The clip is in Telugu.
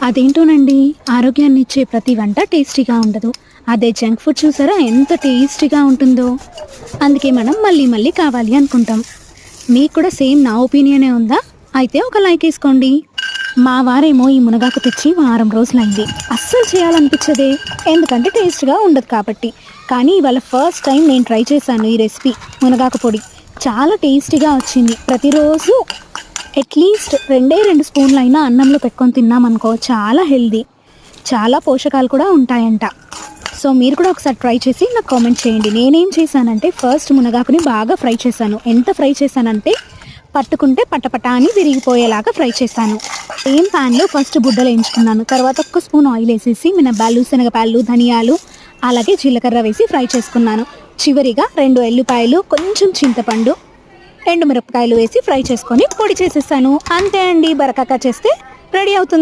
అదేంటోనండి, ఆరోగ్యాన్ని ఇచ్చే ప్రతి వంట టేస్టీగా ఉండదు. అదే జంక్ ఫుడ్ చూసారా ఎంత టేస్టీగా ఉంటుందో. అందుకే మనం మళ్ళీ మళ్ళీ కావాలి అనుకుంటాం. మీకు కూడా సేమ్ నా ఒపీనియనే ఉందా? అయితే ఒక లైక్ వేసుకోండి. మా వారేమో ఈ మునగాకు తెచ్చి వారం రోజులైంది. అస్సలు చేయాలనిపించదే, ఎందుకంటే టేస్ట్గా ఉండదు కాబట్టి. కానీ ఇవాళ ఫస్ట్ టైం నేను ట్రై చేశాను ఈ రెసిపీ. మునగాకు పొడి చాలా టేస్టీగా వచ్చింది. ప్రతిరోజు అట్లీస్ట్ 2 స్పూన్లు అయినా అన్నంలో పెట్టుకొని తిన్నామనుకో, చాలా హెల్దీ, చాలా పోషకాలు కూడా ఉంటాయంట. సో మీరు కూడా ఒకసారి ట్రై చేసి నాకు కామెంట్ చేయండి. నేనేం చేశానంటే ఫస్ట్ మునగాకుని బాగా ఫ్రై చేశాను. ఎంత ఫ్రై చేశానంటే పట్టుకుంటే పటపట అని విరిగిపోయేలాగా ఫ్రై చేశాను. సేమ్ ప్యాన్లో ఫస్ట్ బుడ్డలు వేయించుకున్నాను. తర్వాత 1 స్పూన్ ఆయిల్ వేసేసి మినపాలు, శనగపాలు, ధనియాలు, అలాగే జీలకర్ర వేసి ఫ్రై చేసుకున్నాను. చివరిగా 2 ఎల్లిపాయలు, కొంచెం చింతపండు, 2 మిరపకాయలు వేసి ఫ్రై చేసుకొని పొడి చేసేసాను. అంతే అండి, బరకగా చేస్తే రెడీ అవుతుంది.